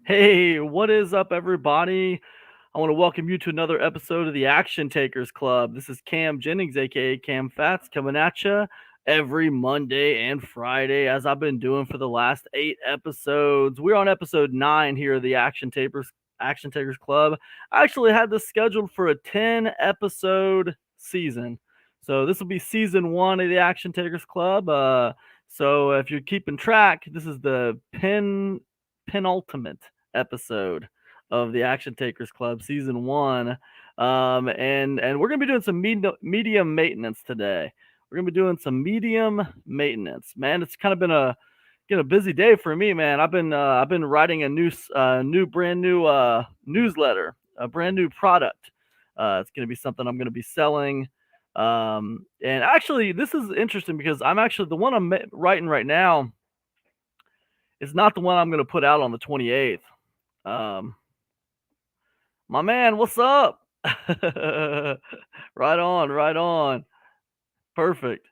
Hey, what is up, everybody? I want to welcome you to another episode of the Action Takers Club. This is Cam Jennings, aka Cam Fats, coming at you every Monday and Friday, as I've been doing for the last 8 episodes. We're on episode 9 here of the Action Takers Club. I actually had this scheduled for a 10 episode season, so this will be season 1 of the Action Takers Club. So if you're keeping track, this is the penultimate episode of the Action Takers Club season 1. And we're gonna be doing some medium maintenance today. We're gonna be doing some medium maintenance. Man, it's kind of been a busy day for me, man. I've been writing a brand new newsletter, a brand new product. It's gonna be something I'm gonna be selling. And actually, this is interesting because I'm actually the one I'm writing right now is not the one I'm gonna put out on the 28th. My man, what's up? Right on, right on. Perfect.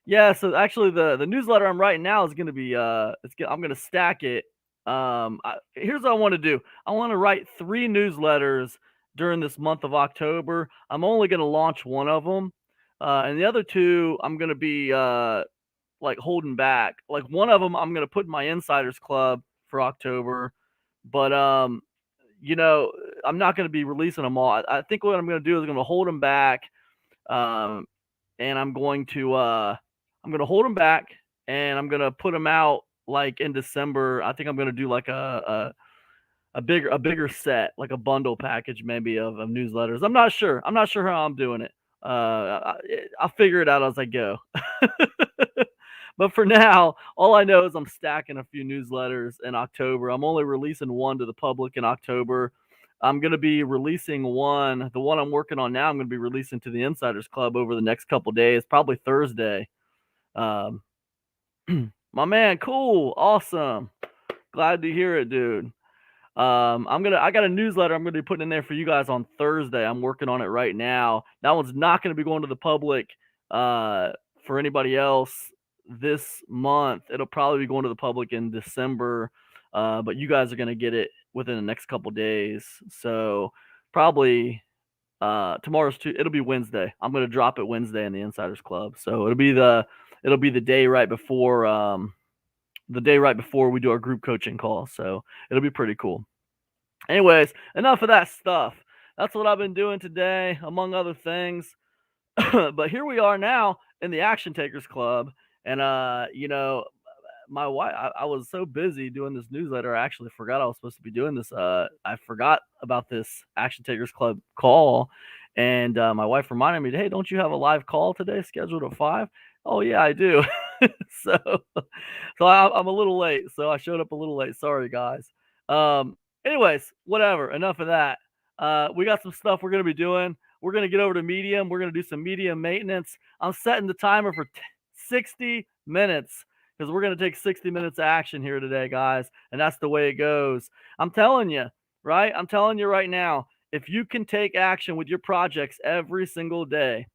Yeah, so actually the newsletter I'm writing now is gonna be I'm gonna stack it. Here's what I want to do. I want to write 3 newsletters during this month of October. I'm only gonna launch one of them, and the other 2 I'm gonna be like holding back. Like one of them I'm gonna put in my Insiders Club for October, but you know, I'm not going to be releasing them all. I think what I'm going to do is I'm going to hold them back, um, and I'm going to hold them back, and I'm going to put them out like in December. I think I'm going to do like a bigger set, like a bundle package maybe of newsletters. I'm not sure. I'm not sure how I'm doing it. I'll figure it out as I go. But for now, all I know is I'm stacking a few newsletters in October. I'm only releasing one to the public in October. I'm going to be releasing one, the one I'm working on now, I'm going to be releasing to the Insiders Club over the next couple days, probably Thursday. Um, my man, cool, awesome. Glad to hear it, dude. I got a newsletter I'm gonna be putting in there for you guys on Thursday. I'm working on it right now. That one's not gonna be going to the public for anybody else this month. It'll probably be going to the public in December, but you guys are gonna get it within the next couple days. So probably it'll be Wednesday. I'm gonna drop it Wednesday in the Insiders Club. So it'll be the day right before we do our group coaching call. So it'll be pretty cool. Anyways, enough of that stuff. That's what I've been doing today, among other things. But here we are now in the Action Takers Club. And, my wife, I was so busy doing this newsletter, I actually forgot I was supposed to be doing this. I forgot about this Action Takers Club call. And my wife reminded me, hey, don't you have a live call today scheduled at 5? Oh, yeah, I do. so I'm a little late. So I showed up a little late. Sorry, guys. Anyways, whatever. Enough of that. We got some stuff we're going to be doing. We're going to get over to medium. We're going to do some medium maintenance. I'm setting the timer for 60 minutes because we're going to take 60 minutes of action here today, guys. And that's the way it goes. I'm telling you, right? I'm telling you right now, if you can take action with your projects every single day,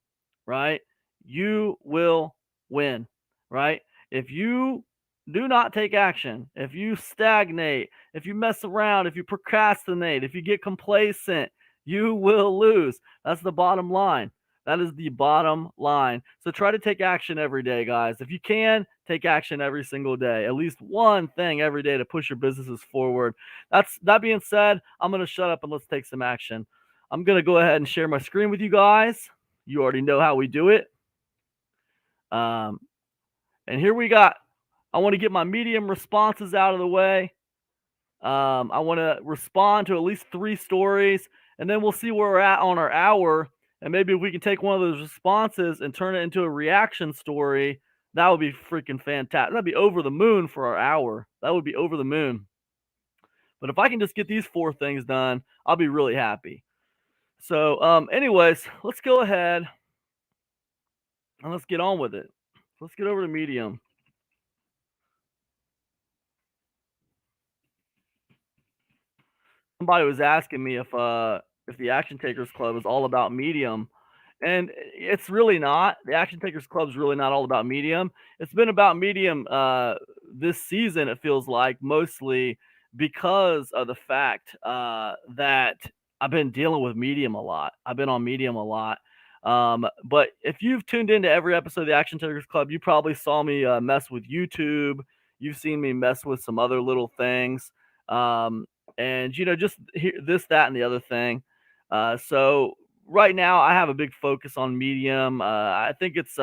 right, you will win, right? If you do not take action, if you stagnate, if you mess around, if you procrastinate, if you get complacent, you will lose. That's the bottom line. That is the bottom line. So try to take action every day, guys. If you can, take action every single day. At least one thing every day to push your businesses forward. That being said, I'm going to shut up and let's take some action. I'm going to go ahead and share my screen with you guys. You already know how we do it. And here we got, I want to get my medium responses out of the way. I want to respond to at least 3 stories, and then we'll see where we're at on our hour. And maybe if we can take one of those responses and turn it into a reaction story, that would be freaking fantastic. That'd be over the moon for our hour. That would be over the moon. But if I can just get these 4 things done, I'll be really happy. So, anyways, let's go ahead and let's get on with it. Let's get over to medium. Somebody was asking me if the Action Takers Club is all about medium, and it's really not. The Action Takers Club is really not all about medium. It's been about medium this season. It feels like mostly because of the fact that I've been dealing with Medium a lot. I've been on Medium a lot. But if you've tuned into every episode of the Action Takers Club, you probably saw me mess with YouTube. You've seen me mess with some other little things. Um, and, just this, that, and the other thing. So right now, I have a big focus on Medium. I think it's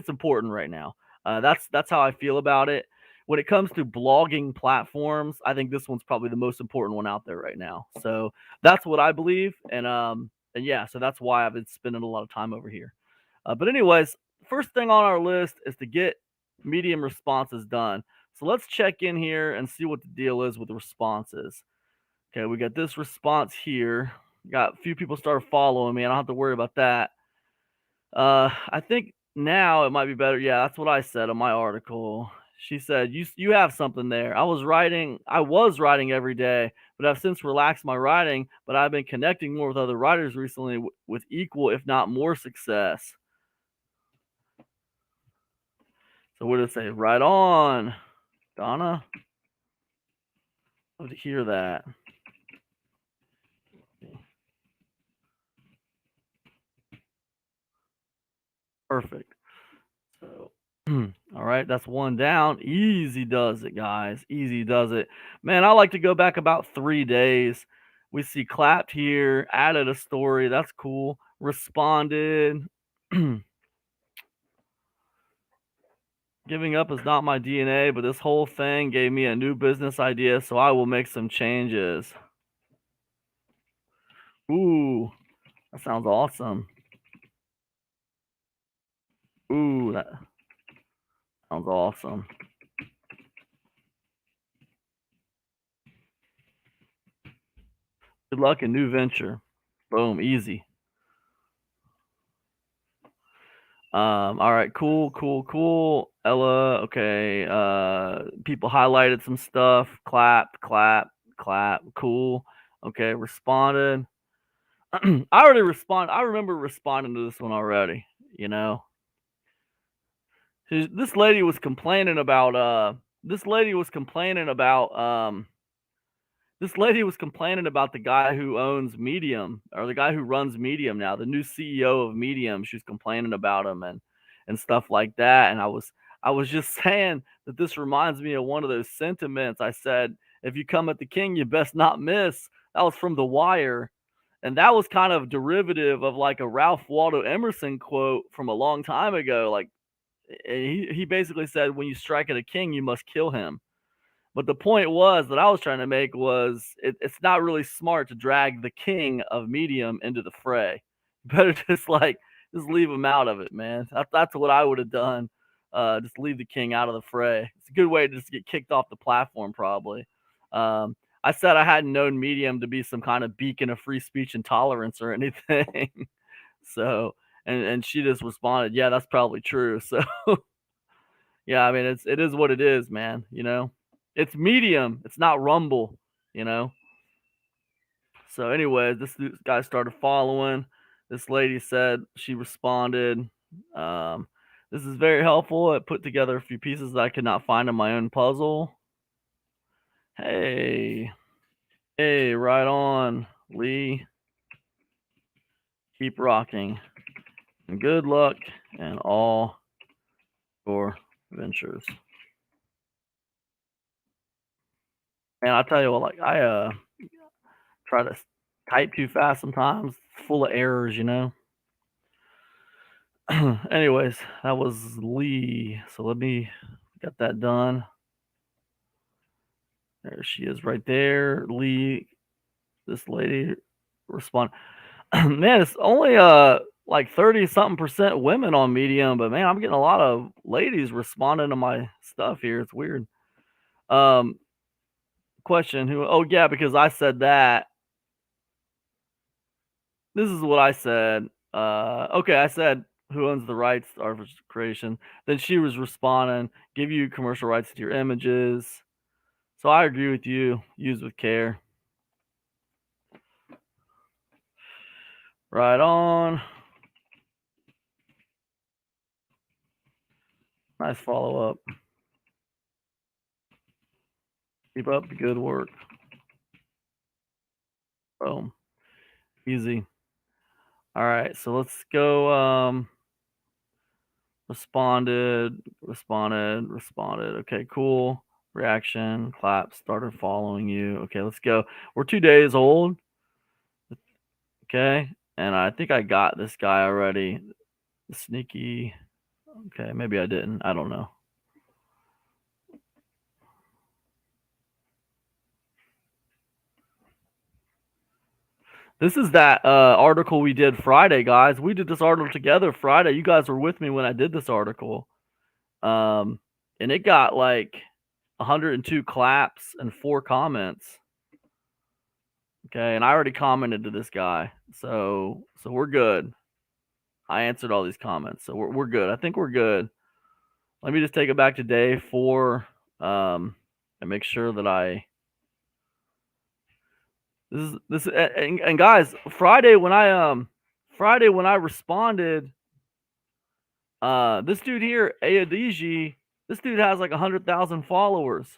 important right now. That's how I feel about it. When it comes to blogging platforms, I think this one's probably the most important one out there right now. So that's what I believe, and yeah, so that's why I've been spending a lot of time over here. But anyways, first thing on our list is to get Medium responses done. So let's check in here and see what the deal is with the responses. Okay, we got this response here. Got a few people started following me. I don't have to worry about that. I think now it might be better. Yeah, that's what I said on my article. She said, "You have something there. I was writing every day, but I've since relaxed my writing. But I've been connecting more with other writers recently with equal, if not more, success." So what did it say? Right on, Donna. Love to hear that. Perfect. So, all right, that's one down. Easy does it, guys. Easy does it. Man, I like to go back about 3 days. We see clapped here, added a story. That's cool. Responded. Giving up is not my DNA, but this whole thing gave me a new business idea, so I will make some changes. Ooh, that sounds awesome. Ooh, that sounds awesome. Good luck in new venture. Boom, easy. All right, cool. Ella, okay. People highlighted some stuff. Clap. Cool. Okay, responded. I already responded. I remember responding to this one already. You know, this lady was complaining about. This lady was complaining about. This lady was complaining about the guy who owns Medium, or the guy who runs Medium now, the new CEO of Medium. She was complaining about him and stuff like that. And I was just saying that this reminds me of one of those sentiments. I said, if you come at the king, you best not miss. That was from The Wire. And that was kind of derivative of like a Ralph Waldo Emerson quote from a long time ago. Like he basically said, when you strike at a king, you must kill him. But the point was that I was trying to make was it's not really smart to drag the king of Medium into the fray. Better just leave him out of it, man. That's what I would have done. Just leave the king out of the fray. It's a good way to just get kicked off the platform, probably. Um, I said I hadn't known Medium to be some kind of beacon of free speech and tolerance or anything. So, and she just responded, "Yeah, that's probably true." So, yeah, I mean, it is what it is, man. It's Medium. It's not Rumble. You know. So, anyways, this guy started following. This lady said she responded. Um, this is very helpful. I put together a few pieces that I could not find in my own puzzle. Hey, right on, Lee. Keep rocking, and good luck in all your ventures. And I tell you what, like I try to type too fast sometimes. It's full of errors. Anyways, that was Lee. So let me get that done. There she is right there. Lee, this lady respond. Man, it's only like 30 something percent women on Medium, but man, I'm getting a lot of ladies responding to my stuff here. It's weird. Um question who oh yeah, because I said that. This is what I said. Okay, I said who owns the rights to artificial creation. Then she was responding, give you commercial rights to your images. So I agree with you. Use with care. Right on. Nice follow up. Keep up the good work. Boom. Easy. All right, so let's go. Responded. Okay, cool. Reaction, clap, started following you. Okay, let's go. We're 2 days old. Okay, and I think I got this guy already. Sneaky. Okay, maybe I didn't. I don't know. This is that article we did Friday, guys. We did this article together Friday. You guys were with me when I did this article. Um, and it got like 102 claps and 4 comments. Okay, and I already commented to this guy, so we're good. I answered all these comments, so we're good. I think we're good. Let me just take it back to day 4, and make sure that I this and guys, Friday when I responded, this dude here, Ayadiji, this dude has like 100,000 followers.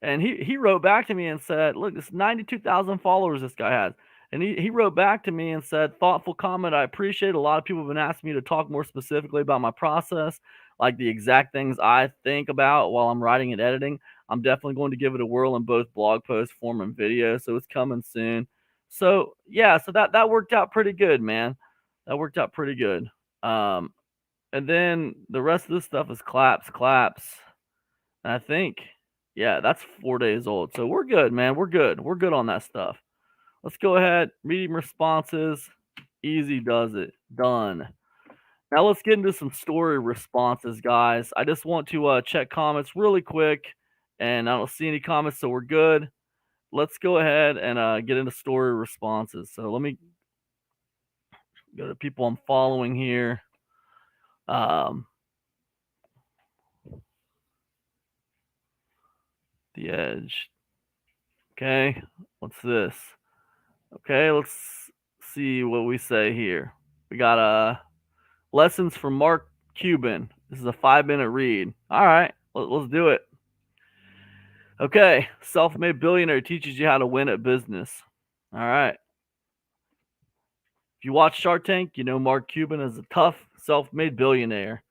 And he wrote back to me and said, "Look, this 92,000 followers this guy has." And he wrote back to me and said, "Thoughtful comment. I appreciate it. A lot of people have been asking me to talk more specifically about my process, like the exact things I think about while I'm writing and editing. I'm definitely going to give it a whirl in both blog post form and video, so it's coming soon." So yeah, so that worked out pretty good, man. That worked out pretty good. Um, and then the rest of this stuff is claps. And I think, yeah, that's 4 days old. So we're good, man. We're good. We're good on that stuff. Let's go ahead. Reading responses. Easy does it. Done. Now let's get into some story responses, guys. I just want to check comments really quick, and I don't see any comments, so we're good. Let's go ahead and get into story responses. So let me go to people I'm following here. Um, the Edge. Okay, what's this? Okay, let's see what we say here. We got lessons from Mark Cuban. This is a 5-minute read. All right, let's do it. Okay, self-made billionaire teaches you how to win at business. All right. If you watch Shark Tank, you know Mark Cuban is a tough, self-made billionaire.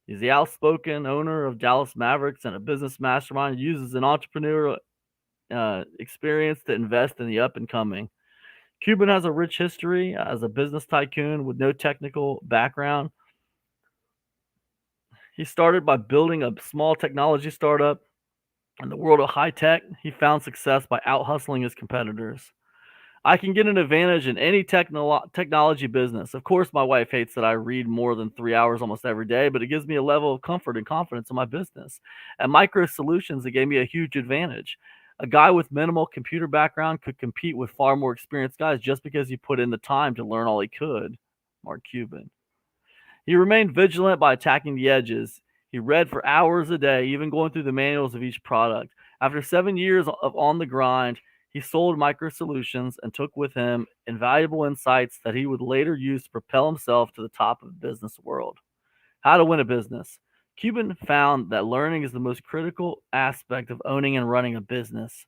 He's the outspoken owner of Dallas Mavericks and a business mastermind who uses an entrepreneurial experience to invest in the up and coming. Cuban has a rich history as a business tycoon with no technical background. He started by building a small technology startup. In the world of high tech, he found success by out hustling his competitors. I can get an advantage in any technology business. Of course, my wife hates that I read more than 3 hours almost every day, but it gives me a level of comfort and confidence in my business. At Micro Solutions, it gave me a huge advantage. A guy with minimal computer background could compete with far more experienced guys just because he put in the time to learn all he could. Mark Cuban. He remained vigilant by attacking the edges. He read for hours a day, even going through the manuals of each product. After 7 years of on the grind, he sold Micro Solutions and took with him invaluable insights that he would later use to propel himself to the top of the business world. How to win a business. Cuban found that learning is the most critical aspect of owning and running a business.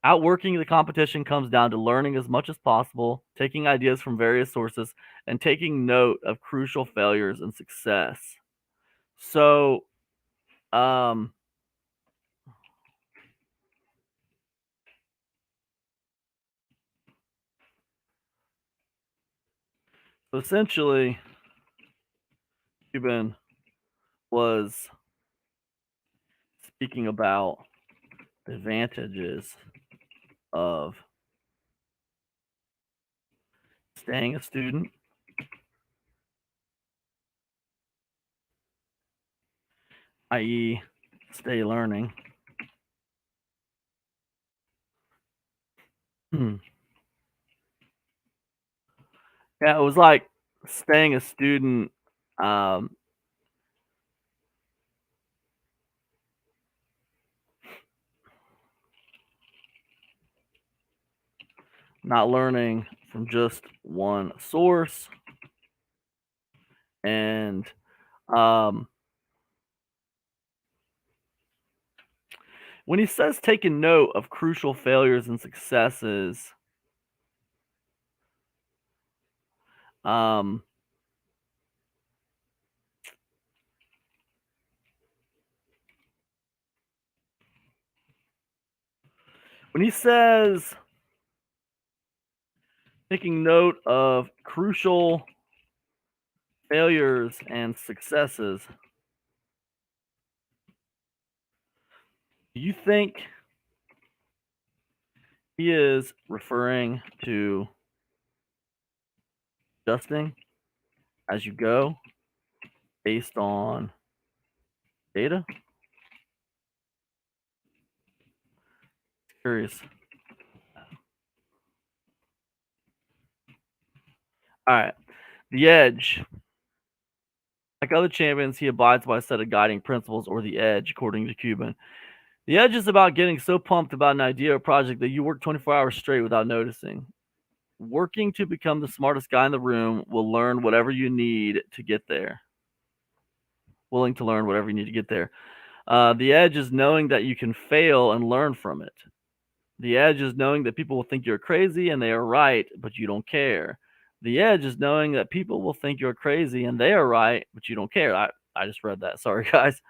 Outworking the competition comes down to learning as much as possible, taking ideas from various sources, and taking note of crucial failures and success. So, um, essentially, Cuban was speaking about the advantages of staying a student, i.e., stay learning. Yeah, it was like staying a student, um, not learning from just one source, and um, When he says taking note of crucial failures and successes, um, when he says taking note of crucial failures and successes, do you think he is referring to adjusting as you go based on data? Curious. All right. The edge. Like other champions, he abides by a set of guiding principles, or the edge, according to Cuban. The edge is about getting so pumped about an idea or project that you work 24 hours straight without noticing. Working to become the smartest guy in the room will learn whatever you need to get there. Willing to learn whatever you need to get there. The edge is knowing that you can fail and learn from it. The edge is knowing that people will think you're crazy and they are right, but you don't care. The edge is knowing that people will think you're crazy and they are right, but you don't care. I just read that. Sorry, guys.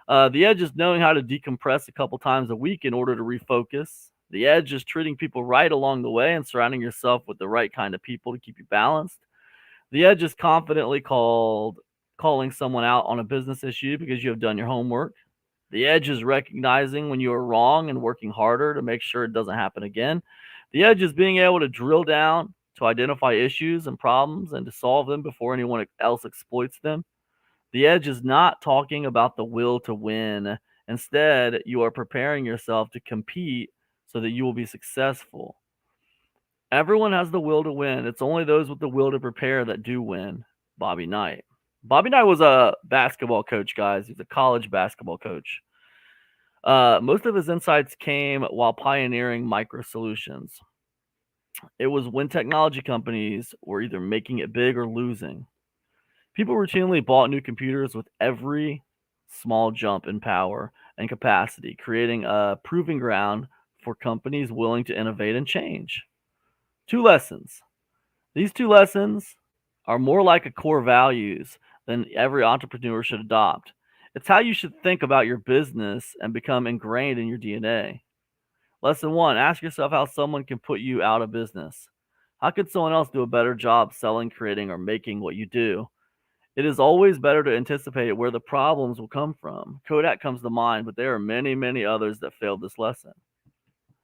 The edge is knowing how to decompress a couple times a week in order to refocus. The edge is treating people right along the way and surrounding yourself with the right kind of people to keep you balanced. The edge is confidently calling someone out on a business issue because you have done your homework. The edge is recognizing when you are wrong and working harder to make sure it doesn't happen again. The edge is being able to drill down to identify issues and problems and to solve them before anyone else exploits them. The edge is not talking about the will to win. Instead, you are preparing yourself to compete so that you will be successful. Everyone has the will to win. It's only those with the will to prepare that do win. Bobby Knight. Bobby Knight was a basketball coach, guys. He's a college basketball coach. Most of his insights came while pioneering micro solutions. It was when technology companies were either making it big or losing. People routinely bought new computers with every small jump in power and capacity, creating a proving ground for companies willing to innovate and change. Two lessons. These two lessons are more like a core values than every entrepreneur should adopt. It's how you should think about your business and become ingrained in your DNA. Lesson one, ask yourself how someone can put you out of business. How could someone else do a better job selling, creating, or making what you do? It is always better to anticipate where the problems will come from. Kodak comes to mind, but there are many, many others that failed this lesson.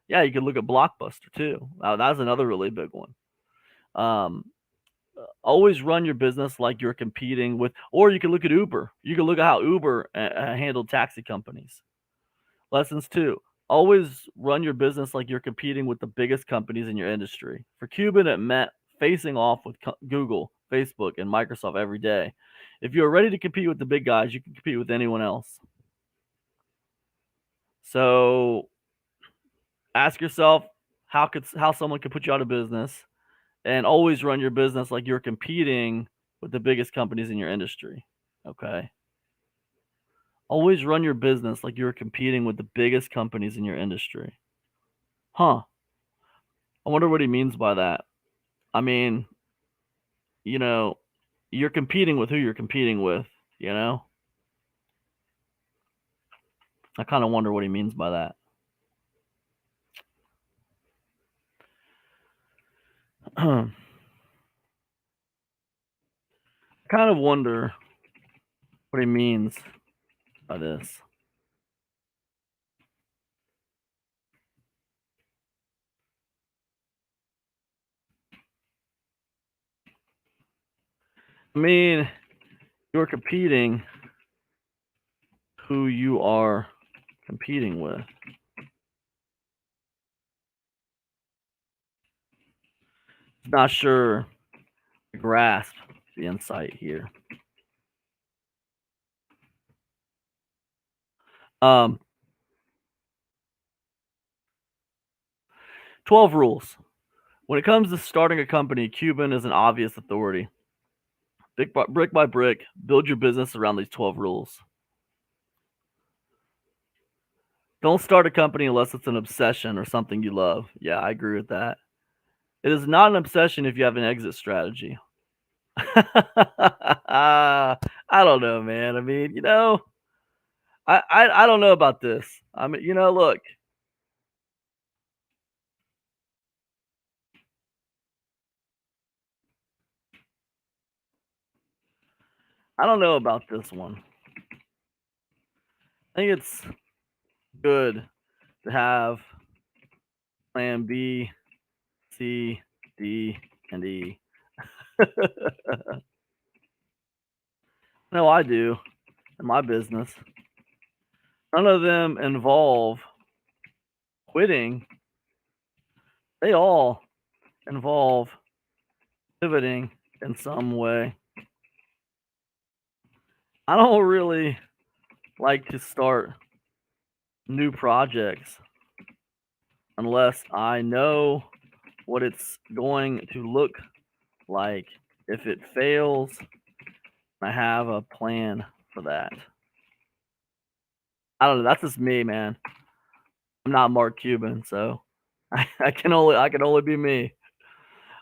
Yeah, you could look at Blockbuster too. That's another really big one. Um, Always run your business like you're competing with, or you can look at Uber. You can look at how Uber handled taxi companies. Lessons two, always run your business like you're competing with the biggest companies in your industry. For Cuban, it meant facing off with Google, Facebook, and Microsoft every day. If you're ready to compete with the big guys, you can compete with anyone else. So ask yourself how someone could put you out of business, and always run your business like you're competing with the biggest companies in your industry. Okay. Always run your business like you're competing with the biggest companies in your industry. Huh. I wonder what he means by that. I mean, you know, you're competing with who you're competing with, you know? I kind of wonder what he means by that. I kind of wonder what he means by this. 'You're competing who you are competing with. Not sure I grasp the insight here. Um, 12 rules. When it comes to starting a company, Cuban is an obvious authority. Brick by brick, build your business around these 12 rules. Don't start a company unless it's an obsession or something you love. Yeah, I agree with that. It is not an obsession if you have an exit strategy. I don't know, man. I mean, I don't know about this. I mean, look, I don't know about this one. I think it's good to have plan B, C, D, and E. No, I do in my business. None of them involve quitting. They all involve pivoting in some way. I don't really like to start new projects unless I know what it's going to look like if it fails. I have a plan for that. I don't know. That's just me, man. I'm not Mark Cuban, so I can only be me.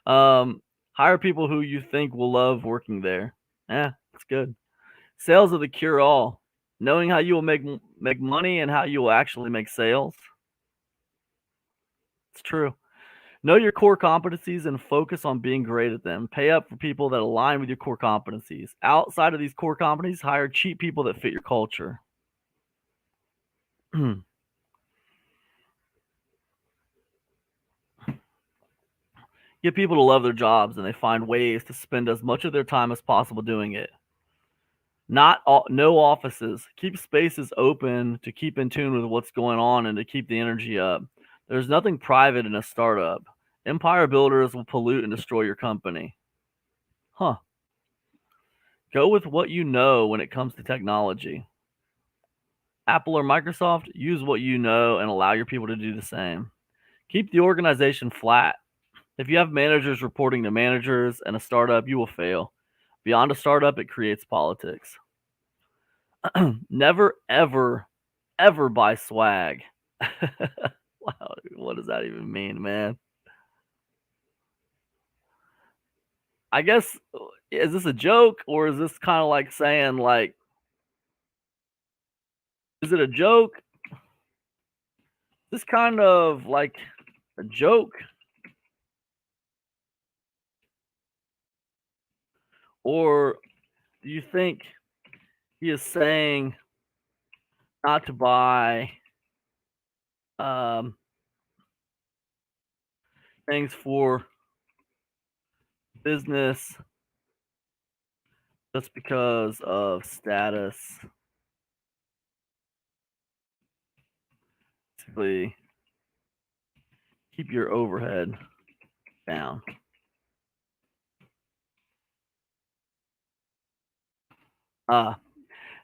Um, Hire people who you think will love working there. Yeah, it's good. Sales are the cure all. Knowing how you will make money and how you will actually make sales. It's true. Know your core competencies and focus on being great at them. Pay up for people that align with your core competencies. Outside of these core competencies, hire cheap people that fit your culture. Get people to love their jobs and they find ways to spend as much of their time as possible doing it. Not all, no offices. Keep spaces open to keep in tune with what's going on and to keep the energy up. There's nothing private in a startup. Empire builders will pollute and destroy your company. Huh. Go with what you know when it comes to technology. Apple or Microsoft, use what you know and allow your people to do the same. Keep the organization flat. If you have managers reporting to managers and a startup, you will fail. Beyond a startup, it creates politics. Never, ever, ever buy swag. Wow, what does that even mean, man? I guess is this a joke or is this kind of like saying like, is it a joke? This kind of like a joke, or do you think he is saying not to buy um, things for business just because of status? Basically, keep your overhead down. Uh,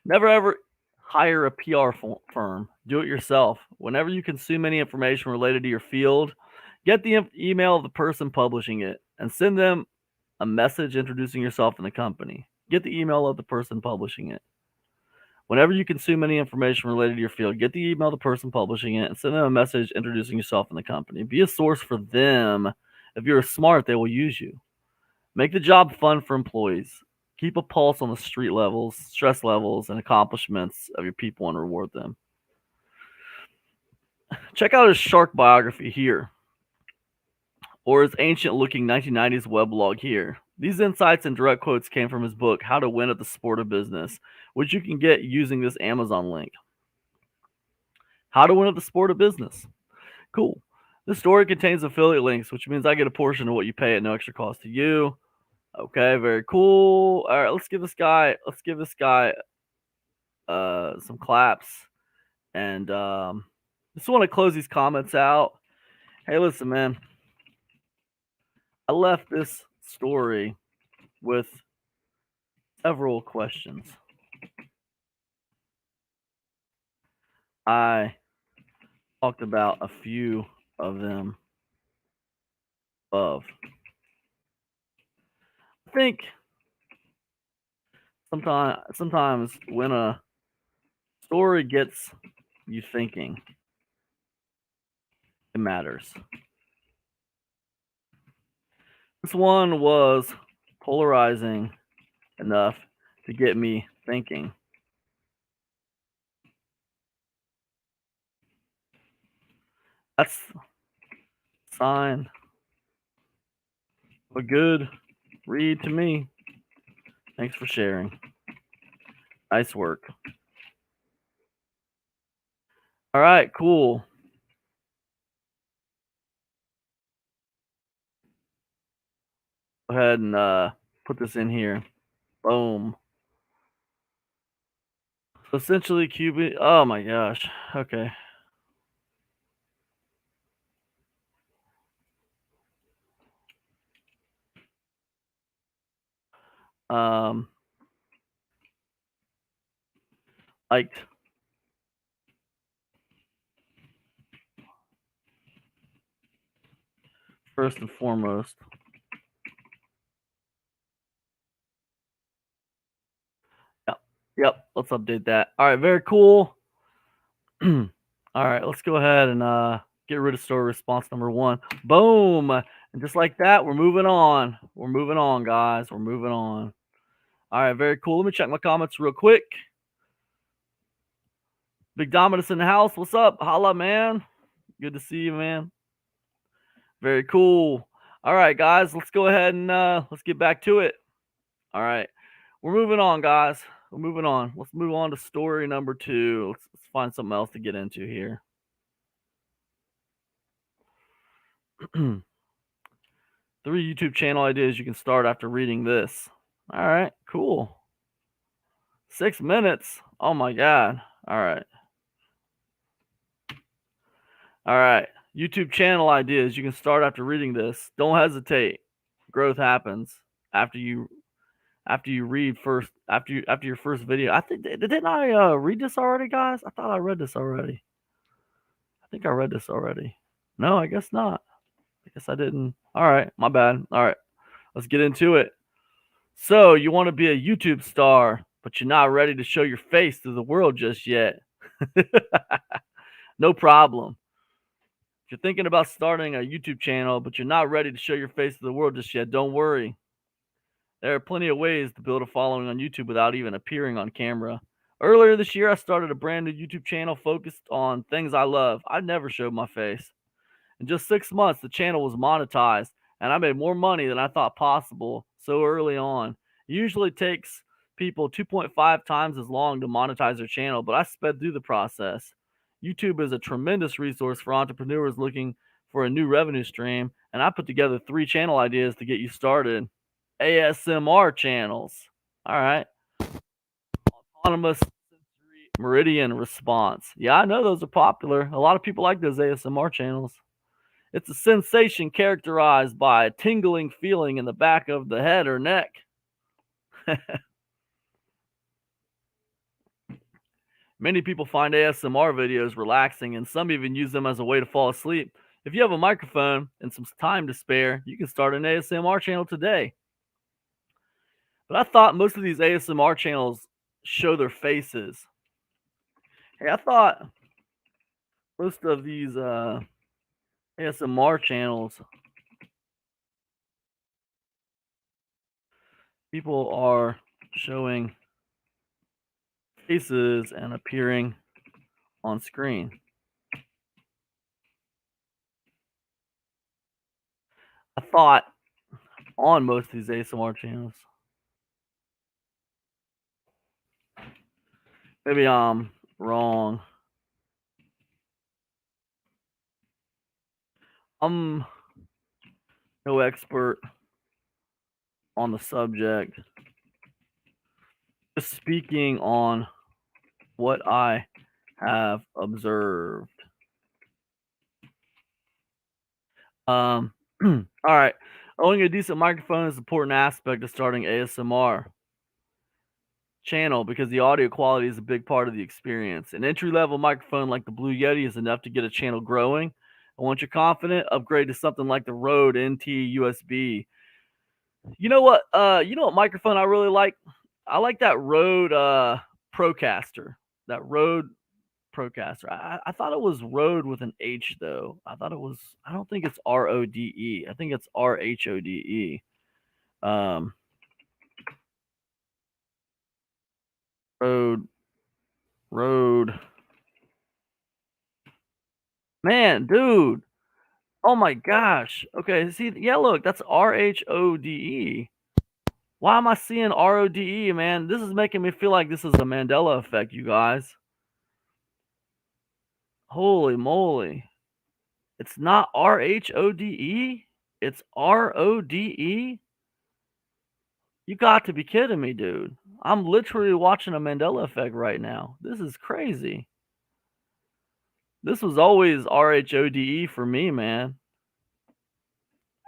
Never ever hire a PR firm. Do it yourself. Whenever you consume any information related to your field, get the email of the person publishing it and send them a message introducing yourself and the company. Get the email of the person publishing it. Whenever you consume any information related to your field, get the email of the person publishing it and send them a message introducing yourself and the company. Be a source for them. If you're smart, they will use you. Make the job fun for employees. Keep a pulse on the street levels, stress levels, and accomplishments of your people and reward them. Check out his shark biography here, or his ancient looking 1990s weblog here. These insights and direct quotes came from his book, How to Win at the Sport of Business, which you can get using this Amazon link. How to Win at the Sport of Business. Cool. This story contains affiliate links, which means I get a portion of what you pay at no extra cost to you. Okay, very cool. All right, let's give this guy some claps. And just want to close these comments out. Hey, listen, man. I left this story with several questions. I talked about a few of them above. I think sometimes when a story gets you thinking, it matters. This one was polarizing enough to get me thinking. That's a sign of a good read to me. Thanks for sharing. Nice work. All right, cool. Go ahead and put this in here. Boom. So essentially, Cuban. Oh my gosh. Okay. Um, liked first and foremost. Yep. Yep. Let's update that. All right. Very cool. All right. Let's go ahead and get rid of story response number one. Boom. And just like that, we're moving on. We're moving on, guys. We're moving on. All right. Very cool. Let me check my comments real quick. Big Dominus in the house. What's up? Holla, man. Good to see you, man. Very cool. All right, guys. Let's go ahead and let's get back to it. All right. We're moving on, guys. We're moving on. Let's move on to story number two. Let's find something else to get into here. 3 YouTube channel ideas you can start after reading this. All right, cool. 6 minutes. Oh my God. All right. All right. YouTube channel ideas you can start after reading this. Don't hesitate. Growth happens after you read first after your first video. I think didn't I read this already, guys? I thought I read this already. I think I read this already. No, I guess not. I guess I didn't. All right, my bad. All right, let's get into it. So, you want to be a YouTube star, but you're not ready to show your face to the world just yet. No problem. If you're thinking about starting a YouTube channel, but you're not ready to show your face to the world just yet, don't worry. There are plenty of ways to build a following on YouTube without even appearing on camera. Earlier this year, I started a brand new YouTube channel focused on things I love. I never showed my face. In just 6 months, the channel was monetized, and I made more money than I thought possible so early on. It usually takes people 2.5 times as long to monetize their channel, but I sped through the process. YouTube is a tremendous resource for entrepreneurs looking for a new revenue stream, and I put together 3 channel ideas to get you started. ASMR channels. All right. Autonomous sensory meridian response. Yeah, I know those are popular. A lot of people like those ASMR channels. It's a sensation characterized by a tingling feeling in the back of the head or neck. Many people find ASMR videos relaxing, and some even use them as a way to fall asleep. If you have a microphone and some time to spare, you can start an ASMR channel today. But I thought most of these ASMR channels show their faces. Hey, I thought most of these ASMR channels, people are showing faces and appearing on screen. I thought on most of these ASMR channels. Maybe I'm wrong. I'm no expert on the subject. Just speaking on what I have observed. All right. Owning a decent microphone is an important aspect of starting ASMR channel because the audio quality is a big part of the experience. An entry-level microphone like the Blue Yeti is enough to get a channel growing. And once you're confident, upgrade to something like the Rode NT USB. You know what? You know what microphone I really like? I like that Rode Procaster. That Rode Procaster. I thought it was Rode with an H though. I thought it was. I don't think it's RODE. I think it's RHODE. Um, Rode. Rode. Man, dude. Oh my gosh. Okay, see, yeah, look, that's RHODE. Why am I seeing RODE, man? This is making me feel like this is a Mandela effect, you guys. Holy moly. It's not RHODE? It's RODE? You got to be kidding me, dude. I'm literally watching a Mandela effect right now. This is crazy. This was always RHODE for me, man.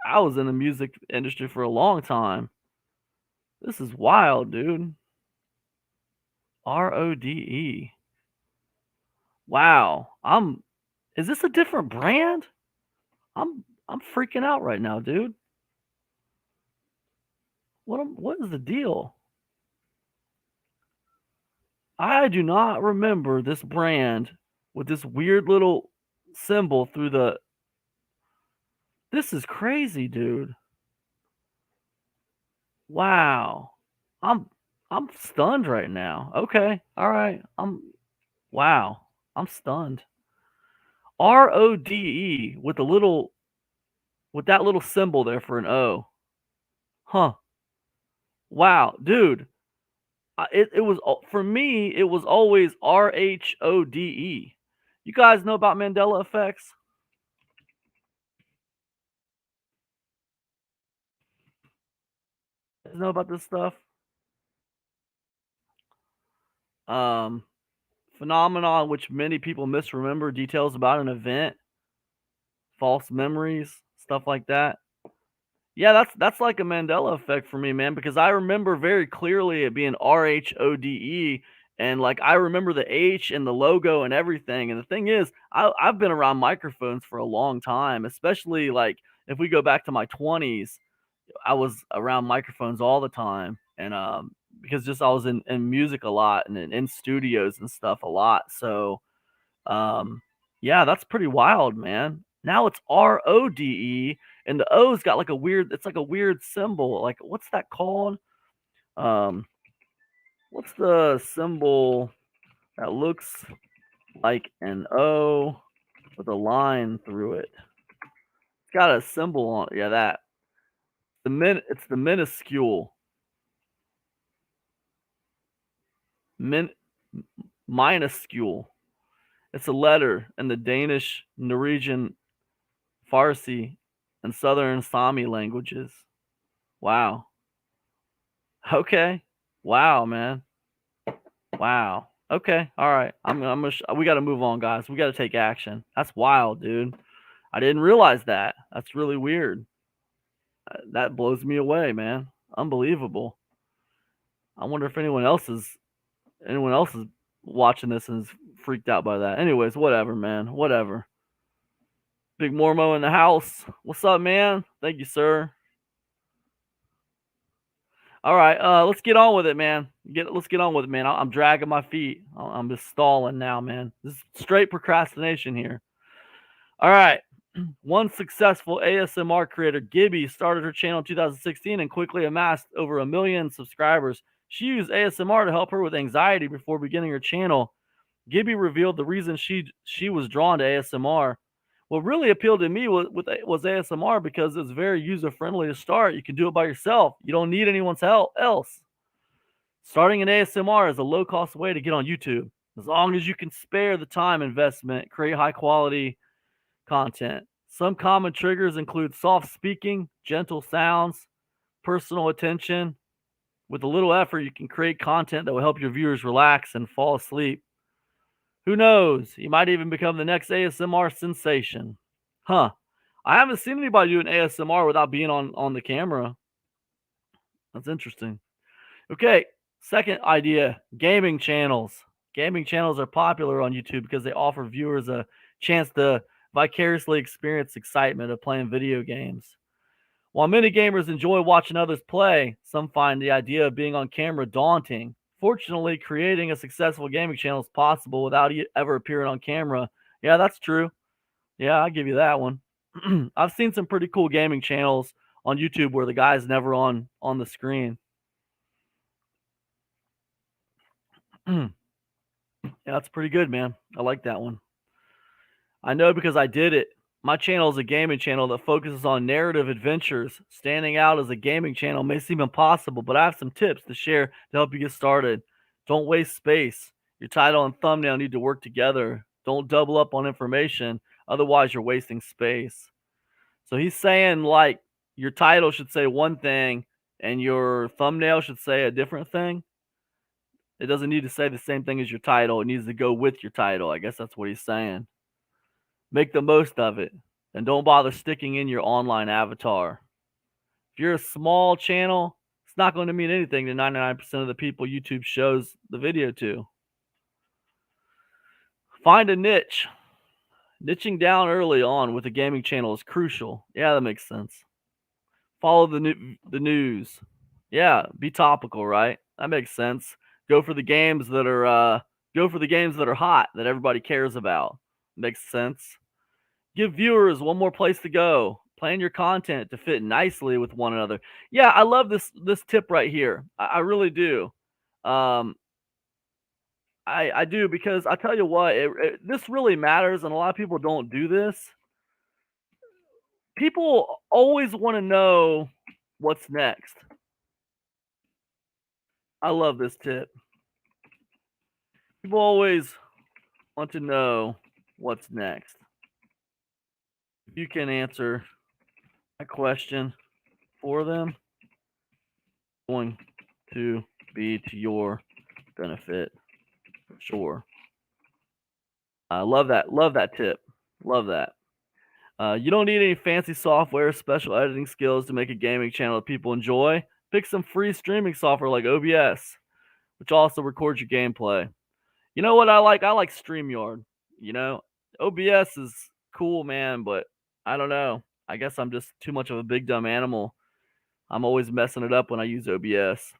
I was in the music industry for a long time. This is wild, dude. RODE. Wow. Is this a different brand? I'm freaking out right now, dude. What is the deal? I do not remember this brand with this weird little symbol through the. This is crazy, dude. Wow. I'm I'm stunned right now. Okay. All right. Wow. I'm stunned. RODE with that little symbol there for an O. Huh. Wow, dude. It was for me. It was always RHODE. You guys know about Mandela effects? You guys know about this stuff? Um, phenomenon which many people misremember details about an event, false memories, stuff like that. Yeah, that's like a Mandela effect for me, man, because I remember very clearly it being RHODE, and like I remember the H and the logo and everything. And the thing is, I've been around microphones for a long time, especially like if we go back to my 20s, I was around microphones all the time. And because just I was in music a lot and in studios and stuff a lot. So um, yeah, that's pretty wild, man. Now it's RODE, and the O's got like a weird. It's like a weird symbol. Like what's that called? Um, what's the symbol that looks like an O with a line through it? It's got a symbol on it. Yeah, that It's the minuscule. Min minuscule. It's a letter in the Danish, Norwegian, Farsi, and Southern Sami languages. Wow. Okay. Wow, man. Wow. Okay. All right. We got to move on, guys. We got to take action. That's wild, dude. I didn't realize that. That's really weird. That blows me away, man. Unbelievable. I wonder if anyone else is watching this and is freaked out by that. Anyways, whatever, man. Whatever. Big Mormo in the house. What's up, man? Thank you, sir. All right, let's get on with it, man. Let's get on with it, man. I'm dragging my feet. I'm just stalling now, man. This is straight procrastination here. All right. One successful ASMR creator, Gibby, started her channel in 2016 and quickly amassed over 1 million subscribers. She used ASMR to help her with anxiety before beginning her channel. Gibby revealed the reason she was drawn to ASMR. What really appealed to me was ASMR because it's very user friendly to start. You can do it by yourself. You don't need anyone's help else. Starting an ASMR is a low cost way to get on YouTube. As long as you can spare the time investment, create high quality content. Some common triggers include soft speaking, gentle sounds, personal attention. With a little effort, you can create content that will help your viewers relax and fall asleep. Who knows? You might even become the next ASMR sensation. Huh. I haven't seen anybody do an ASMR without being on the camera. That's interesting. Okay, second idea, gaming channels. Gaming channels are popular on YouTube because they offer viewers a chance to vicariously experience excitement of playing video games. While many gamers enjoy watching others play, some find the idea of being on camera daunting. Fortunately, creating a successful gaming channel is possible without ever appearing on camera. Yeah, that's true. Yeah, I'll give you that one. I've seen some pretty cool gaming channels on YouTube where the guy's never on the screen. Yeah, that's pretty good, man. I like that one. I know because I did it. My channel is a gaming channel that focuses on narrative adventures. Standing out as a gaming channel may seem impossible, but I have some tips to share to help you get started. Don't waste space. Your title and thumbnail need to work together. Don't double up on information, otherwise you're wasting space. So he's saying like your title should say one thing and your thumbnail should say a different thing. It doesn't need to say the same thing as your title. It needs to go with your title. I guess that's what he's saying. Make the most of it, and don't bother sticking in your online avatar. If you're a small channel, it's not going to mean anything to 99% of the people YouTube shows the video to. Find a niche. Niching down early on with a gaming channel is crucial. Yeah, that makes sense. Follow the news. Yeah, be topical, right? That makes sense. Go for the games that are hot that everybody cares about. Makes sense. Give viewers one more place to go. Plan your content to fit nicely with one another. Yeah, I love this tip right here. I really do. I do, because I tell you what, this really matters, and a lot of people don't do this. People always want to know what's next. I love this tip. People always want to know what's next. If you can answer a question for them, it's going to be to your benefit. Sure. I love that. Love that tip. Love that. You don't need any fancy software, special editing skills to make a gaming channel that people enjoy. Pick some free streaming software like OBS, which also records your gameplay. You know what I like? I like StreamYard. You know, OBS is cool, man, but I don't know. I guess I'm just too much of a big dumb animal. I'm always messing it up when I use OBS.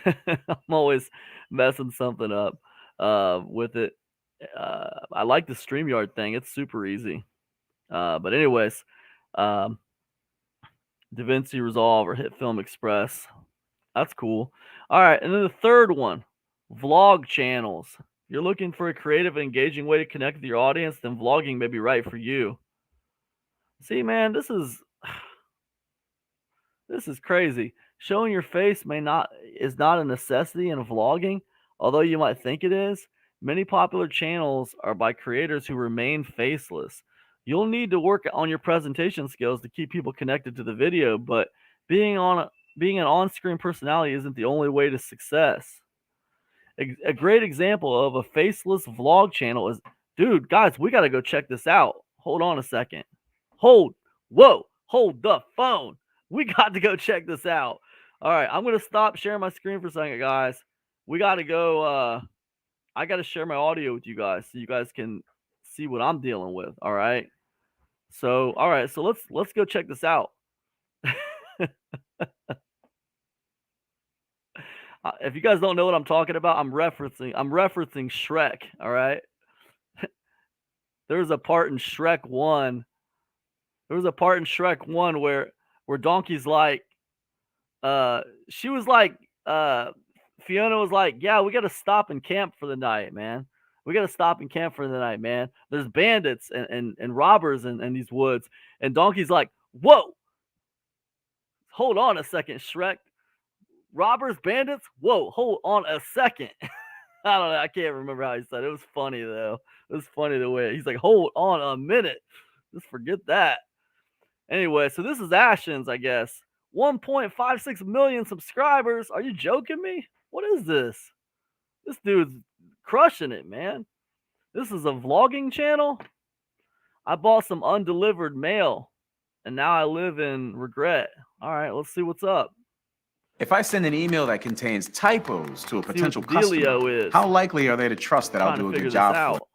I'm always messing something up with it. I like the StreamYard thing. It's super easy. But anyways, DaVinci Resolve or HitFilm Express. That's cool. All right, and then the third one, vlog channels. You're looking for a creative and engaging way to connect with your audience, then vlogging may be right for you. See, man, this is crazy. Showing your face is not a necessity in vlogging, although you might think it is. Many popular channels are by creators who remain faceless. You'll need to work on your presentation skills to keep people connected to the video, but being an on-screen personality isn't the only way to success. A great example of a faceless vlog channel is, dude, guys, we got to go check this out. Hold on a second. Hold the phone. We got to go check this out. All right, I'm going to stop sharing my screen for a second, guys. We got to go. I got to share my audio with you guys so you guys can see what I'm dealing with. All right. So, all right. So let's go check this out. If you guys don't know what I'm talking about, I'm referencing Shrek. All right. There's a part in Shrek 1. There was a part in Shrek 1 where Donkey's like, she was like, Fiona was like, yeah, we got to stop and camp for the night, man. We got to stop and camp for the night, man. There's bandits and robbers in these woods. And Donkey's like, whoa, hold on a second, Shrek. Robbers, bandits? Whoa, hold on a second. I don't know. I can't remember how he said it. It was funny, though. It was funny the way he's like, hold on a minute. Just forget that. Anyway, so this is Ashens, I guess. 1.56 million subscribers. Are you joking me? What is this? This dude's crushing it, man. This is a vlogging channel. I bought some undelivered mail, and now I live in regret. All right, let's see what's up. If I send an email that contains typos to a potential customer, how likely are they to trust that I'll do a good job for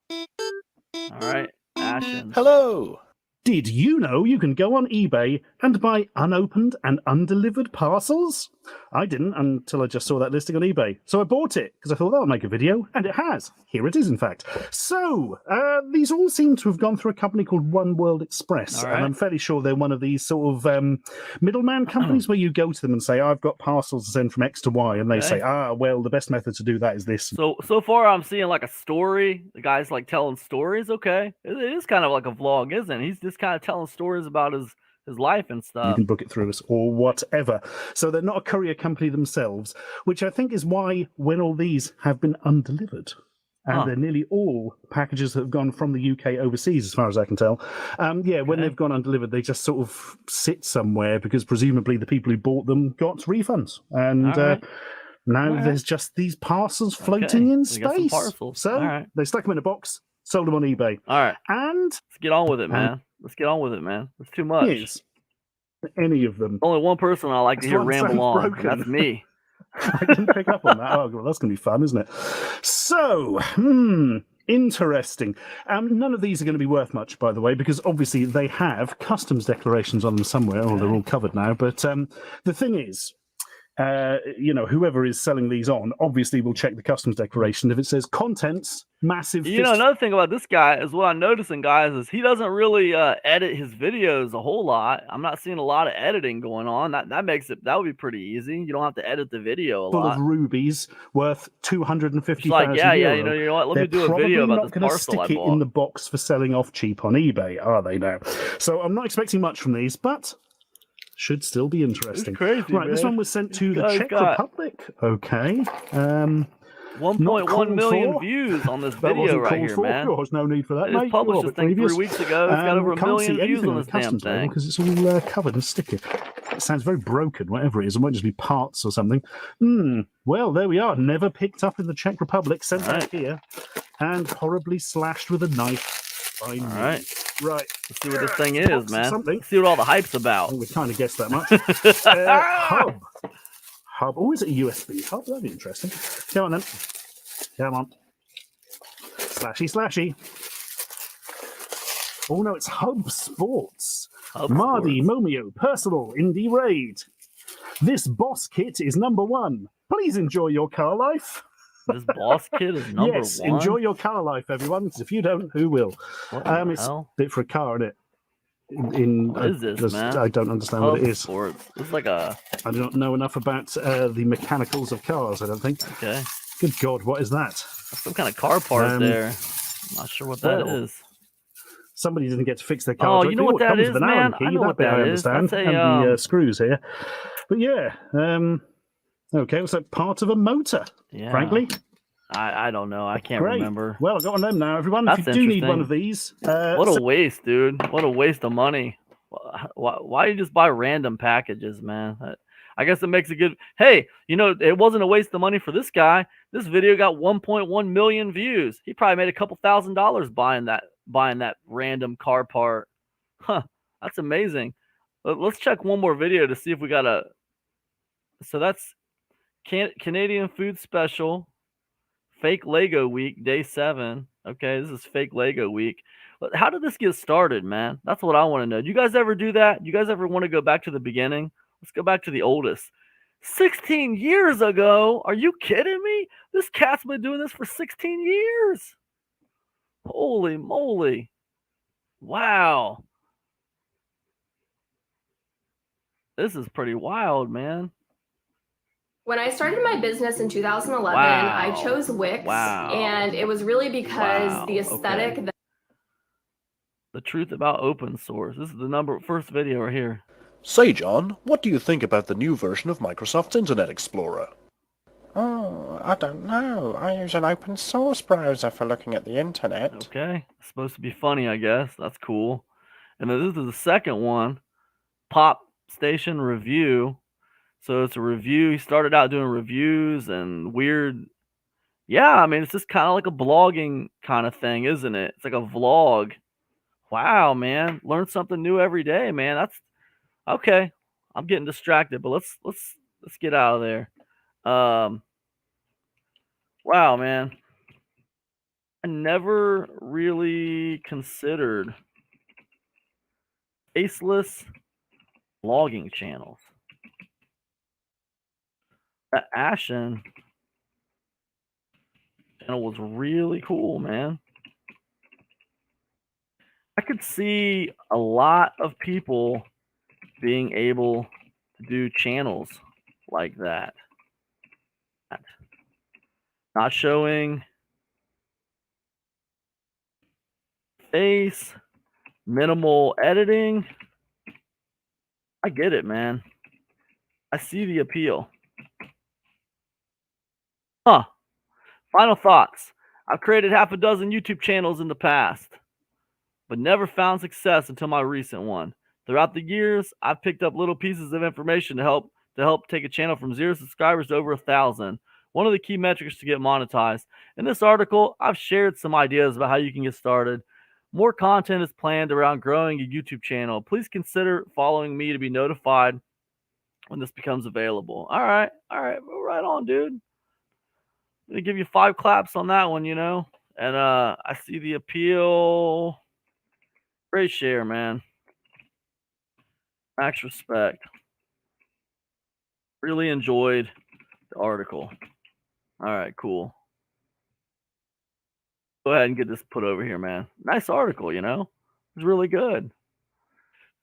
it? All right, Ashens. Hello. Did you know you can go on eBay and buy unopened and undelivered parcels? I didn't until I just saw that listing on eBay. So I bought it because I thought that'll make a video, and it has. Here it is, in fact. So these all seem to have gone through a company called One World Express, and I'm fairly sure they're one of these sort of middleman companies where you go to them and say, I've got parcels to send from X to Y, and they say, well, the best method to do that is this. So far I'm seeing like a story. The guy's like telling stories. Okay, it is kind of like a vlog, isn't it? He's just kind of telling stories about his life and stuff. You can book it through us or whatever. So they're not a courier company themselves, which I think is why when all these have been undelivered, and they're nearly all packages that have gone from the UK overseas, as far as I can tell. When they've gone undelivered, they just sort of sit somewhere because presumably the people who bought them got refunds. And now there's just these parcels floating in space. So they stuck them in a box, sold them on eBay. All right. And let's get on with it, man. Let's get on with it, man. It's too much. Any of them. Only one person I like to hear ramble on, and that's me. I didn't pick up on that. Oh, well, that's going to be fun, isn't it? So, interesting. None of these are going to be worth much, by the way, because obviously they have customs declarations on them somewhere. Oh, they're all covered now. But the thing is, whoever is selling these on obviously will check the customs declaration. If it says contents, massive. Another thing about this guy is what I'm noticing, guys, is he doesn't really edit his videos a whole lot. I'm not seeing a lot of editing going on. That makes it, that would be pretty easy. You don't have to edit the video a lot. Full of rubies worth 250,000 like, euro. you know what? Let me do a video about this parcel I bought. They're probably not going to stick it in the box for selling off cheap on eBay, are they now? So I'm not expecting much from these, but should still be interesting. It's crazy, right, man. this one was sent to the Czech Republic. Okay. 1.1 million views on this video right here, man. There's no need for that, mate. It was published this thing 3 weeks ago. It's got over 1 million views on this damn thing. Because it's all covered in sticker. It sounds very broken, whatever it is. It might just be parts or something. Well, there we are. Never picked up in the Czech Republic. Sent out here. And horribly slashed with a knife. All right. Let's see what this thing is, man. Let's see what all the hype's about. We kind of guessed that much. Hub. Oh, is it a USB hub? That'd be interesting. Come on, then. Come on. Slashy. Oh, no, it's Hub Sports. Mardi, Momio, Personal, Indie Raid. This boss kit is #1. Please enjoy your car life. This boss kit is number yes, one? Enjoy your car life, everyone, because if you don't, who will? It's a bit for a car, isn't it? What is this, man? I don't understand what it is. It's like a... I don't know enough about the mechanicals of cars, I don't think. Okay. Good God, what is that? That's some kind of car part there. I'm not sure what that is. Somebody didn't get to fix their car. Oh, you know what that is, man? I know what that is. That's and the screws here. But yeah, okay, it was like part of a motor, frankly. I don't know. I can't remember. Well, I've got one of them now, everyone. If you do need one of these. What a waste, dude. What a waste of money. Why do you just buy random packages, man? I guess it makes a good... Hey, it wasn't a waste of money for this guy. This video got 1.1 million views. He probably made a couple $1,000s buying that random car part. Huh, that's amazing. Let's check one more video to see if we got a... So that's Canadian Food Special, Fake Lego Week, Day 7. Okay, this is Fake Lego Week. But how did this get started, man? That's what I want to know. Do you guys ever do that? Do you guys ever want to go back to the beginning? Let's go back to the oldest. 16 years ago? Are you kidding me? This cat's been doing this for 16 years. Holy moly. Wow. This is pretty wild, man. When I started my business in 2011, I chose Wix, and it was really because the aesthetic. The truth about open source. This is the first video right here. Say, John, what do you think about the new version of Microsoft's Internet Explorer? Oh, I don't know. I use an open source browser for looking at the internet. Okay. It's supposed to be funny, I guess. That's cool. And then this is the second one. Pop Station Review. So it's a review. He started out doing reviews and weird. Yeah, I mean, it's just kind of like a blogging kind of thing, isn't it? It's like a vlog. Wow, man. Learn something new every day, man. That's okay. I'm getting distracted, but let's get out of there. Wow, man. I never really considered faceless blogging channels. That Ashen channel was really cool, man. I could see a lot of people being able to do channels like that. Not showing face, minimal editing. I get it, man. I see the appeal. Huh. Final thoughts. I've created half a dozen YouTube channels in the past, but never found success until my recent one. Throughout the years, I've picked up little pieces of information to help take a channel from 0 subscribers to over 1,000. One of the key metrics to get monetized. In this article, I've shared some ideas about how you can get started. More content is planned around growing a YouTube channel. Please consider following me to be notified when this becomes available. All right. Well, right on, dude. I'm gonna give you 5 claps on that one, And I see the appeal. Great share, man. Max respect. Really enjoyed the article. All right, cool. Go ahead and get this put over here, man. Nice article, It's really good.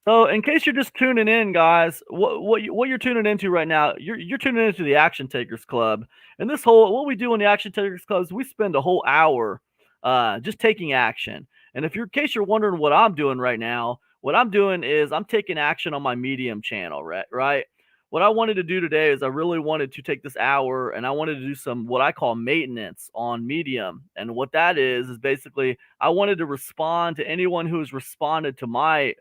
So, in case you're just tuning in, guys, what you're tuning into right now, you're tuning into the Action Takers Club, and what we do in the Action Takers Club is we spend a whole hour just taking action. And in case you're wondering what I'm doing right now, what I'm doing is I'm taking action on my Medium channel, right? What I wanted to do today is I really wanted to take this hour and I wanted to do some what I call maintenance on Medium. And what that is basically I wanted to respond to anyone who's responded to my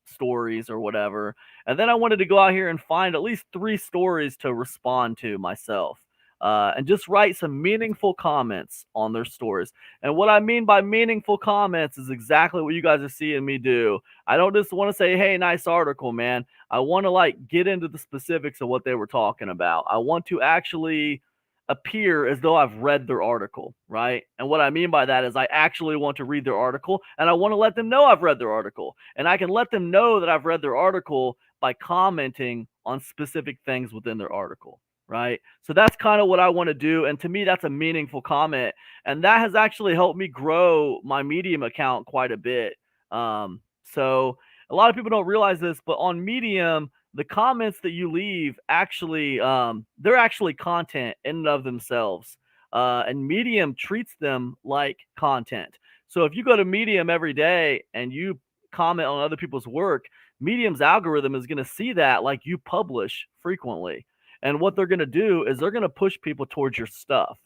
stories or whatever. And then I wanted to go out here and find at least 3 stories to respond to myself. And just write some meaningful comments on their stories. And what I mean by meaningful comments is exactly what you guys are seeing me do. I don't just want to say, hey, nice article, man. I want to get into the specifics of what they were talking about. I want to actually appear as though I've read their article, right? And what I mean by that is I actually want to read their article and I want to let them know I've read their article. And I can let them know that I've read their article by commenting on specific things within their article. Right. So that's kind of what I want to do. And to me, that's a meaningful comment. And that has actually helped me grow my Medium account quite a bit. So a lot of people don't realize this, but on Medium, the comments that you leave actually, they're actually content in and of themselves. And Medium treats them like content. So if you go to Medium every day and you comment on other people's work, Medium's algorithm is going to see that like you publish frequently. And what they're going to do is they're going to push people towards your stuff.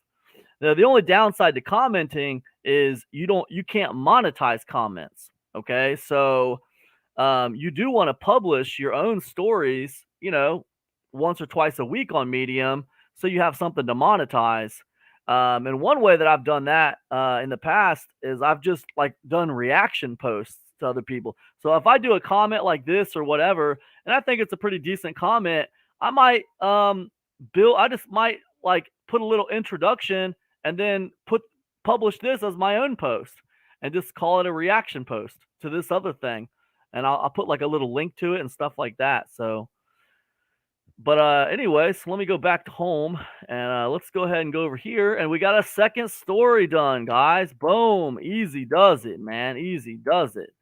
Now, the only downside to commenting is you can't monetize comments. Okay. So you do want to publish your own stories, once or twice a week on Medium. So you have something to monetize. And one way that I've done that in the past is I've just done reaction posts to other people. So if I do a comment like this or whatever, and I think it's a pretty decent comment, I might put a little introduction and then publish this as my own post and just call it a reaction post to this other thing. And I'll put a little link to it and stuff like that. So, but anyways, let me go back to home and let's go ahead and go over here. And we got a second story done, guys. Boom. Easy does it, man. Easy does it.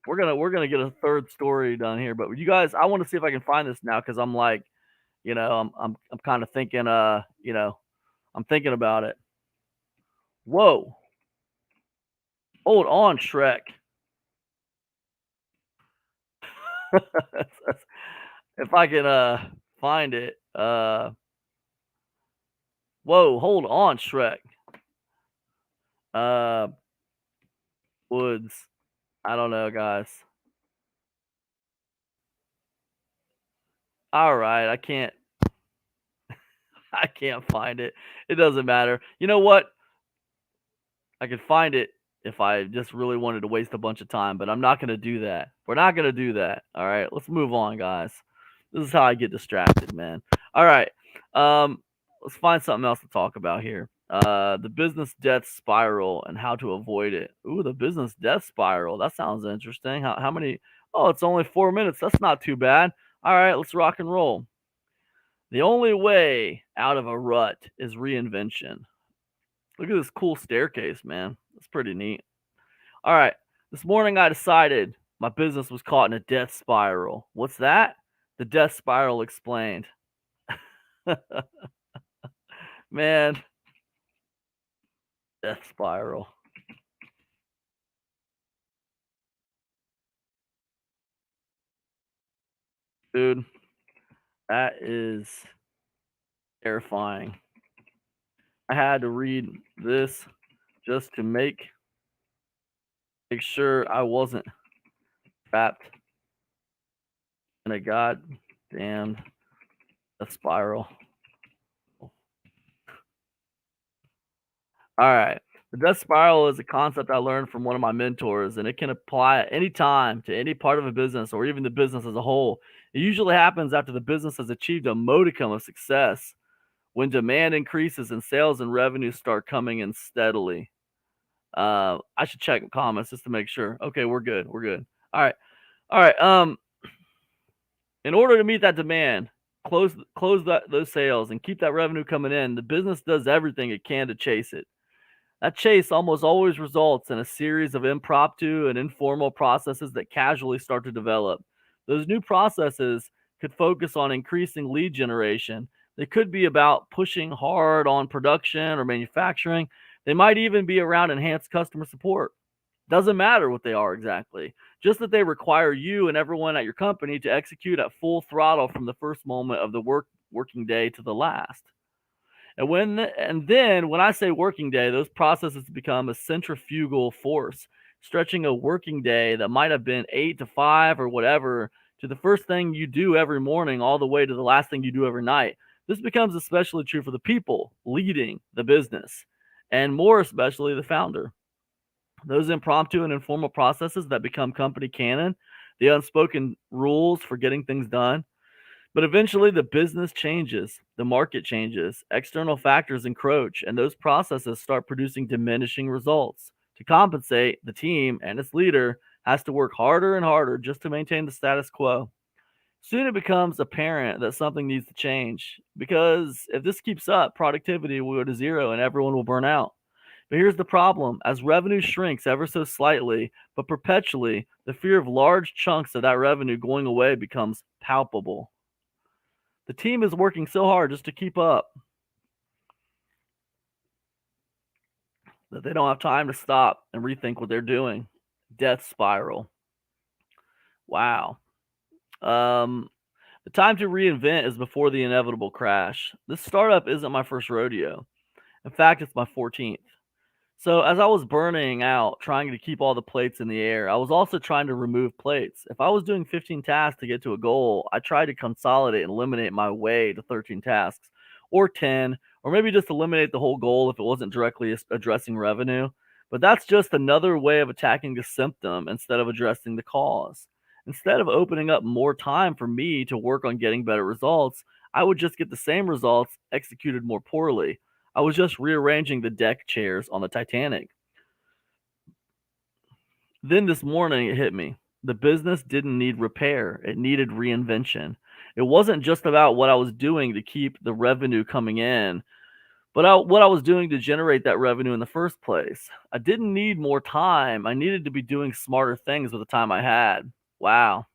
We're gonna get a third story done here, but you guys, I want to see if I can find this now because I'm I'm kind of thinking, I'm thinking about it. Whoa, hold on, Shrek. If I can find it. Whoa, hold on, Shrek. Woods. I don't know, guys. All right, I can't find it. It doesn't matter. You know what? I could find it if I just really wanted to waste a bunch of time, but I'm not going to do that. We're not going to do that. All right, let's move on, guys. This is how I get distracted, man. All right. Let's find something else to talk about here. The business death spiral and how to avoid it. Ooh, the business death spiral. That sounds interesting. How many? Oh, it's only 4 minutes. That's not too bad. All right, let's rock and roll. The only way out of a rut is reinvention. Look at this cool staircase, man. That's pretty neat. All right, this morning I decided my business was caught in a death spiral. What's that? The death spiral explained. Man, death spiral. Dude, that is terrifying. I had to read this just to make sure I wasn't trapped in a goddamn death spiral. All right. The death spiral is a concept I learned from one of my mentors, and it can apply at any time to any part of a business or even the business as a whole. It usually happens after the business has achieved a modicum of success, when demand increases and sales and revenues start coming in steadily. I should check comments just to make sure. Okay, we're good. We're good. All right. In order to meet that demand, close those sales and keep that revenue coming in, the business does everything it can to chase it. That chase almost always results in a series of impromptu and informal processes that casually start to develop. Those new processes could focus on increasing lead generation. They could be about pushing hard on production or manufacturing. They might even be around enhanced customer support. Doesn't matter what they are exactly, just that they require you and everyone at your company to execute at full throttle from the first moment of the working day to the last. And then when I say working day, those processes become a centrifugal force, stretching a working day that might have been 8 to 5 or whatever to the first thing you do every morning all the way to the last thing you do every night. This becomes especially true for the people leading the business, and more especially the founder. Those impromptu and informal processes that become company canon, the unspoken rules for getting things done. But eventually the business changes, the market changes, external factors encroach, and those processes start producing diminishing results. To compensate, the team and its leader has to work harder and harder just to maintain the status quo. Soon it becomes apparent that something needs to change, because if this keeps up, productivity will go to zero and everyone will burn out. But here's the problem. As revenue shrinks ever so slightly, but perpetually, the fear of large chunks of that revenue going away becomes palpable. The team is working so hard just to keep up that they don't have time to stop and rethink what they're doing. Death spiral. Wow. The time to reinvent is before the inevitable crash. This startup isn't my first rodeo. In fact, it's my 14th. So as I was burning out, trying to keep all the plates in the air, I was also trying to remove plates. If I was doing 15 tasks to get to a goal, I tried to consolidate and eliminate my way to 13 tasks, or 10, or maybe just eliminate the whole goal if it wasn't directly addressing revenue. But that's just another way of attacking the symptom instead of addressing the cause. Instead of opening up more time for me to work on getting better results, I would just get the same results executed more poorly. I was just rearranging the deck chairs on the Titanic. Then this morning it hit me. The business didn't need repair. It needed reinvention. It wasn't just about what I was doing to keep the revenue coming in, but what I was doing to generate that revenue in the first place. I didn't need more time. I needed to be doing smarter things with the time I had. Wow.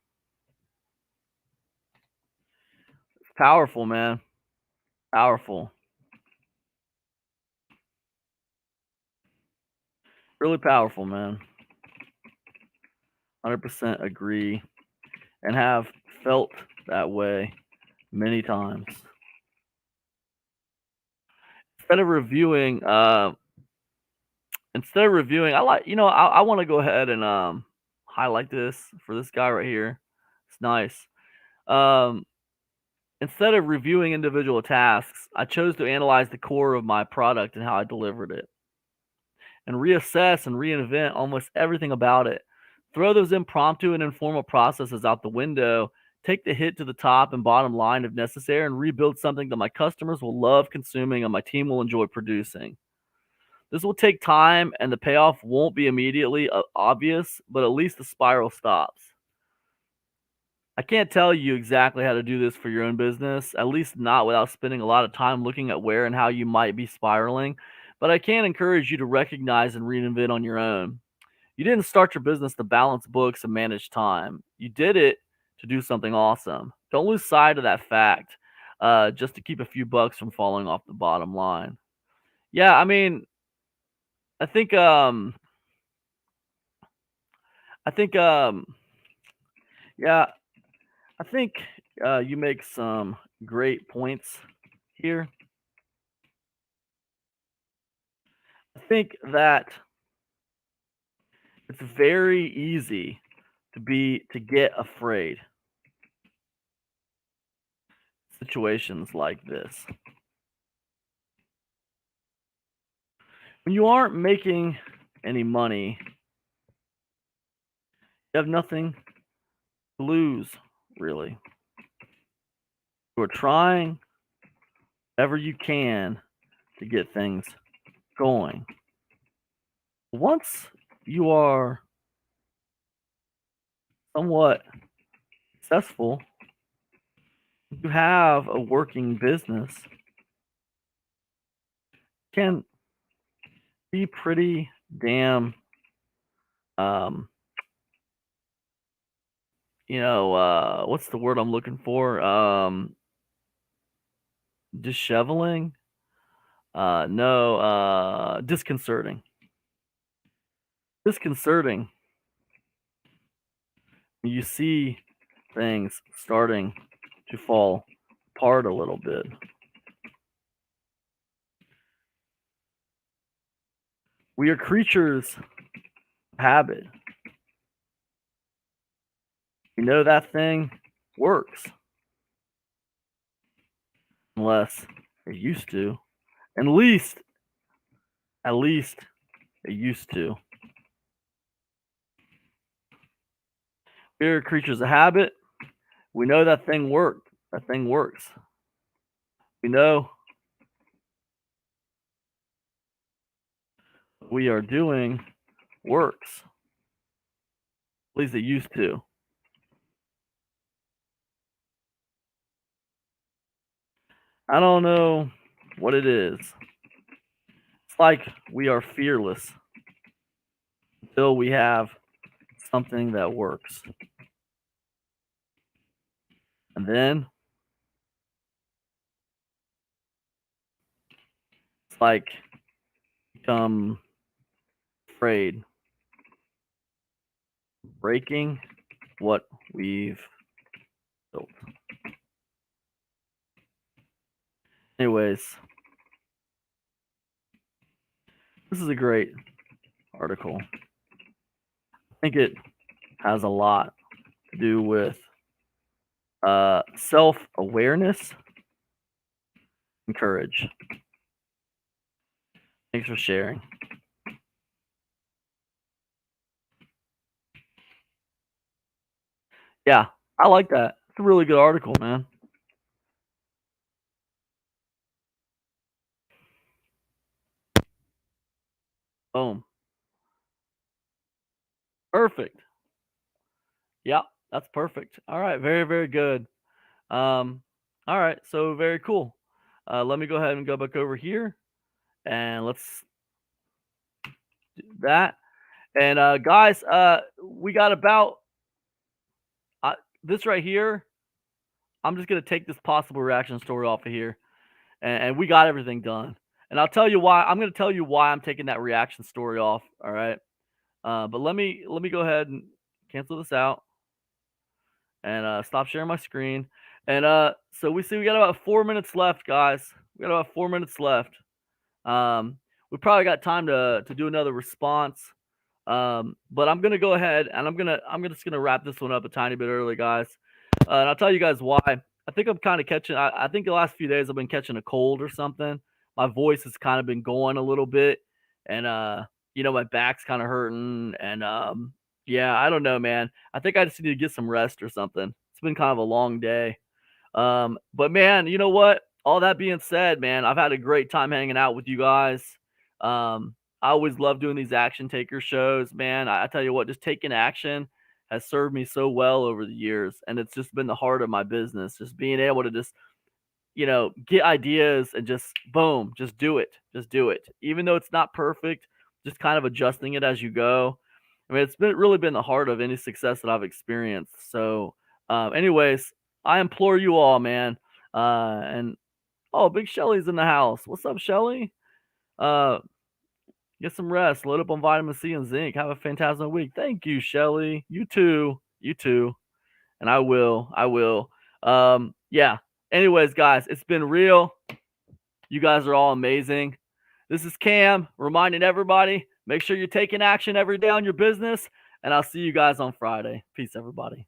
It's powerful, man. Powerful. Really powerful, man. 100% agree and have felt that way many times. Instead of reviewing, I want to go ahead and highlight this for this guy right here. It's nice. Instead of reviewing individual tasks, I chose to analyze the core of my product and how I delivered it, and reassess and reinvent almost everything about it. Throw those impromptu and informal processes out the window, take the hit to the top and bottom line if necessary, and rebuild something that my customers will love consuming and my team will enjoy producing. This will take time and the payoff won't be immediately obvious, but at least the spiral stops. I can't tell you exactly how to do this for your own business, at least not without spending a lot of time looking at where and how you might be spiraling, but I can encourage you to recognize and reinvent on your own. You didn't start your business to balance books and manage time. You did it to do something awesome. Don't lose sight of that fact, just to keep a few bucks from falling off the bottom line. Yeah, I mean, I think, I think, yeah, I think you make some great points here. I think that it's very easy to get afraid. Situations like this. When you aren't making any money, you have nothing to lose, really. You are trying whatever you can to get things going. Once you are somewhat successful, you have a working business, can be pretty damn what's the word I'm looking for? Disheveling? No, disconcerting. Disconcerting. You see things starting to fall apart a little bit. We are creatures of habit. We know that thing works. Unless it used to. At least it used to. We're creatures of habit. We know that thing worked. That thing works. We know what we are doing works. At least it used to. I don't know what it is. It's like we are fearless until we have something that works. And then it's like become afraid. Breaking what we've built. Anyways, this is a great article. I think it has a lot to do with self-awareness and courage. Thanks for sharing. Yeah, I like that. It's a really good article, man. Boom. Perfect. Yeah, that's perfect. All right, very, very good. All right, so very cool. Let me go ahead and go back over here, and let's do that. And guys, we got about this right here. I'm just gonna take this possible reaction story off of here, and we got everything done. And I'll tell you why. I'm gonna tell you why I'm taking that reaction story off. All right. But let me go ahead and cancel this out and stop sharing my screen. And so we got about 4 minutes left, guys. We got about 4 minutes left. We probably got time to do another response. But I'm gonna go ahead and I'm just gonna wrap this one up a tiny bit early, guys. And I'll tell you guys why. I think I'm kind of catching. I think the last few days I've been catching a cold or something. My voice has kind of been going a little bit, and my back's kind of hurting, and yeah, I don't know, man. I think I just need to get some rest or something. It's been kind of a long day. But man, you know what? All that being said, man, I've had a great time hanging out with you guys. I always love doing these action taker shows, man. I tell you what, just taking action has served me so well over the years. And it's just been the heart of my business, just being able to just, get ideas and just boom, just do it. Just do it. Even though it's not perfect, just kind of adjusting it as you go. I mean, it's really been the heart of any success that I've experienced. So, anyways, I implore you all, man. And Big Shelly's in the house. What's up, Shelly? Get some rest. Load up on vitamin C and zinc. Have a fantastic week. Thank you, Shelly. You too. You too. And I will. Yeah. Anyways, guys, it's been real. You guys are all amazing. This is Cam reminding everybody, make sure you're taking action every day on your business. And I'll see you guys on Friday. Peace, everybody.